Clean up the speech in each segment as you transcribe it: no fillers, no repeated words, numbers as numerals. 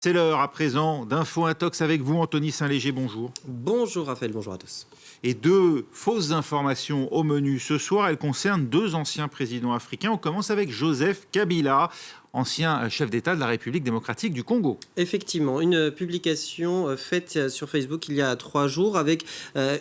C'est l'heure à présent d'Info Intox avec vous, Anthony Saint-Léger, bonjour. Bonjour Raphaël, bonjour à tous. Et deux fausses informations au menu ce soir, elles concernent deux anciens présidents africains. On commence avec Joseph Kabila, ancien chef d'État de la République démocratique du Congo. Effectivement, une publication faite sur Facebook il y a 3 jours avec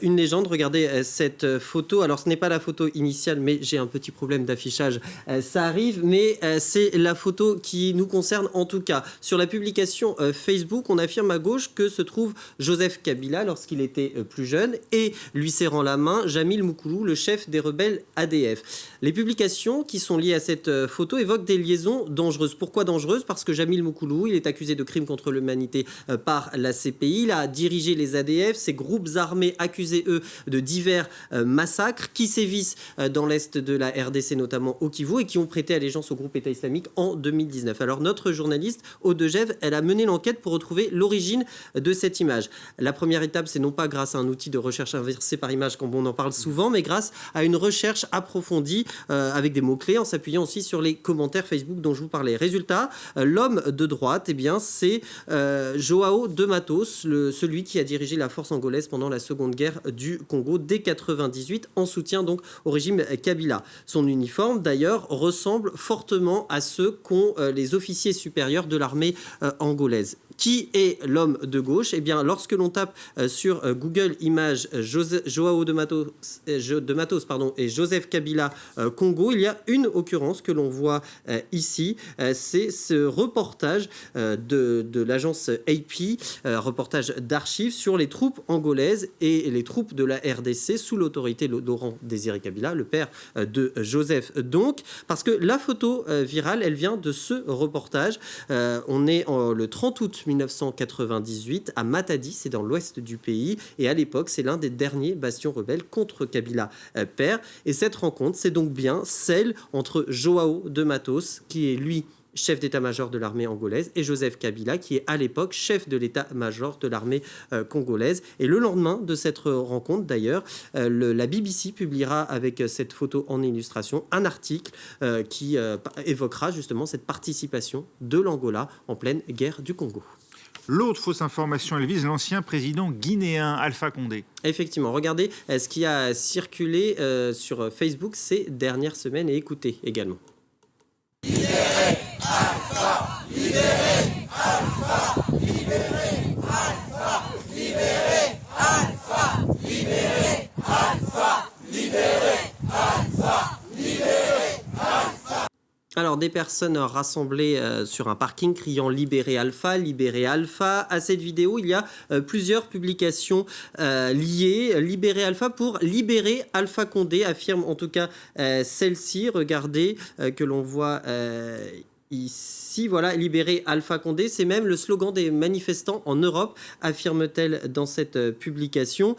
une légende. Regardez cette photo. Alors ce n'est pas la photo initiale, mais j'ai un petit problème d'affichage. Ça arrive, mais c'est la photo qui nous concerne en tout cas. Sur la publication Facebook, on affirme à gauche que se trouve Joseph Kabila lorsqu'il était plus jeune et lui serrant la main Jamil Moukoulou, le chef des rebelles ADF. Les publications qui sont liées à cette photo évoquent des liaisons dangereuses. Pourquoi dangereuse? Parce que Jamil Moukoulou, il est accusé de crimes contre l'humanité par la CPI. Il a dirigé les ADF, ces groupes armés accusés, eux, de divers massacres qui sévissent dans l'est de la RDC, notamment au Kivu, et qui ont prêté allégeance au groupe État islamique en 2019. Alors notre journaliste, Aude de Gève, elle a mené l'enquête pour retrouver l'origine de cette image. La première étape, c'est non pas grâce à un outil de recherche inversé par image, comme on en parle souvent, mais grâce à une recherche approfondie avec des mots-clés, en s'appuyant aussi sur les commentaires Facebook dont je vous parlais. Résultat, l'homme de droite, eh bien, c'est João de Matos, celui qui a dirigé la force angolaise pendant la Seconde Guerre du Congo dès 1998, en soutien donc au régime Kabila. Son uniforme, d'ailleurs, ressemble fortement à ceux qu'ont les officiers supérieurs de l'armée angolaise. Qui est l'homme de gauche? Eh bien, lorsque l'on tape sur Google Images João de Matos et Joseph Kabila Congo, il y a une occurrence que l'on voit ici. C'est ce reportage de l'agence AP, reportage d'archives sur les troupes angolaises et les troupes de la RDC sous l'autorité de Laurent Désiré Kabila, le père de Joseph. Donc, parce que la photo virale, elle vient de ce reportage. On est le 30 août 1998 à Matadi, c'est dans l'ouest du pays, et à l'époque c'est l'un des derniers bastions rebelles contre Kabila père, et cette rencontre c'est donc bien celle entre João de Matos, qui est lui chef d'état-major de l'armée angolaise, et Joseph Kabila, qui est à l'époque chef de l'état-major de l'armée congolaise. Et le lendemain de cette rencontre, d'ailleurs, la BBC publiera avec cette photo en illustration un article qui évoquera justement cette participation de l'Angola en pleine guerre du Congo. L'autre fausse information, elle vise l'ancien président guinéen Alpha Condé. Effectivement, regardez ce qui a circulé sur Facebook ces dernières semaines et écoutez également. Libérez Alpha, libérez Alpha, libérez Alpha, libérez Alpha, libérez Alpha, libérez Alpha, libérez Alpha. Alors, des personnes rassemblées sur un parking criant « Libérez Alpha, libérez Alpha ». À cette vidéo, il y a plusieurs publications liées. « Libérez Alpha » pour « Libérer Alpha Condé », affirme en tout cas celle-ci. Regardez que l'on voit ici, voilà, libérer Alpha Condé, c'est même le slogan des manifestants en Europe, affirme-t-elle dans cette publication.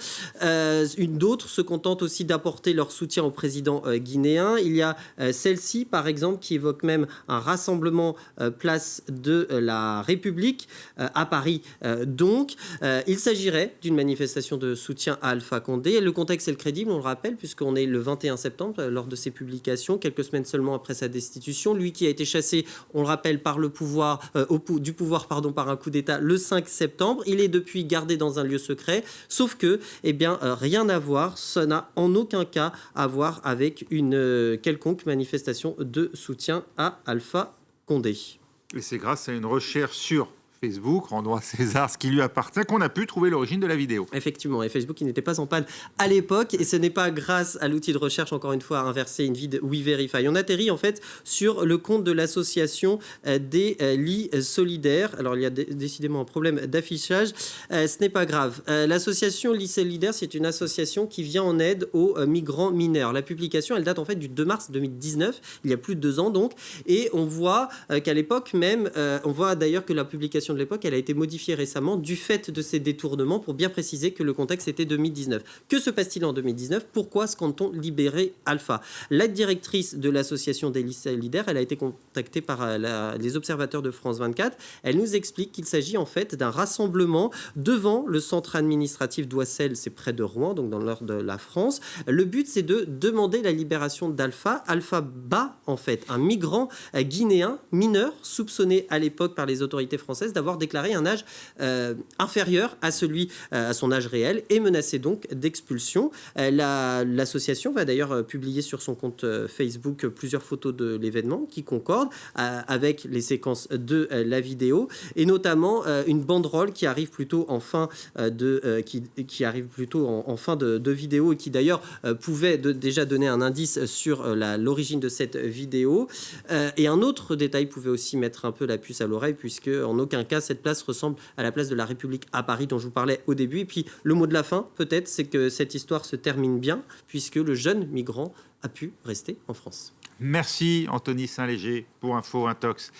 D'autres se contentent aussi d'apporter leur soutien au président guinéen. Il y a celle-ci, par exemple, qui évoque même un rassemblement place de la République à Paris. Donc, il s'agirait d'une manifestation de soutien à Alpha Condé. Le contexte est le crédible, on le rappelle, puisqu'on est le 21 septembre, lors de ces publications, quelques semaines seulement après sa destitution. Lui qui a été chassé, on le rappelle, par le pouvoir, par un coup d'État le 5 septembre. Il est depuis gardé dans un lieu secret, sauf que, eh bien, rien à voir, ça n'a en aucun cas à voir avec une quelconque manifestation de soutien à Alpha Condé. Et c'est grâce à une recherche sur Facebook, rendons à César ce qui lui appartient, qu'on a pu trouver l'origine de la vidéo. Effectivement, et Facebook qui n'était pas en panne à l'époque, et ce n'est pas grâce à l'outil de recherche, encore une fois, inversé InVid WeVerify. On atterrit en fait sur le compte de l'association des lits solidaires. Alors il y a décidément un problème d'affichage, ce n'est pas grave. L'association Lits solidaires, c'est une association qui vient en aide aux migrants mineurs. La publication, elle date en fait du 2 mars 2019, il y a plus de 2 ans donc, et on voit qu'à l'époque même, on voit d'ailleurs que la publication de l'époque, elle a été modifiée récemment du fait de ces détournements pour bien préciser que le contexte était 2019. Que se passe-t-il en 2019? Pourquoi scande-t-on libérer Alpha? La directrice de l'association des Lits solidaires, elle a été contactée par les observateurs de France 24. Elle nous explique qu'il s'agit en fait d'un rassemblement devant le centre administratif d'Oissel, c'est près de Rouen, donc dans le nord de la France. Le but, c'est de demander la libération d'Alpha. Alpha Ba, en fait, un migrant guinéen mineur soupçonné à l'époque par les autorités françaises d'avoir déclaré un âge inférieur à celui à son âge réel et menaçait donc d'expulsion. L'association va d'ailleurs publier sur son compte Facebook plusieurs photos de l'événement qui concordent avec les séquences de la vidéo, et notamment une banderole qui arrive plutôt en fin qui arrive plutôt en fin de vidéo, et qui d'ailleurs pouvait déjà donner un indice sur l'origine de cette vidéo. Et un autre détail pouvait aussi mettre un peu la puce à l'oreille, puisque en aucun cas cette place ressemble à la place de la République à Paris dont je vous parlais au début. Et puis le mot de la fin, peut-être, c'est que cette histoire se termine bien, puisque le jeune migrant a pu rester en France. Merci Anthony Saint-Léger pour Info Intox.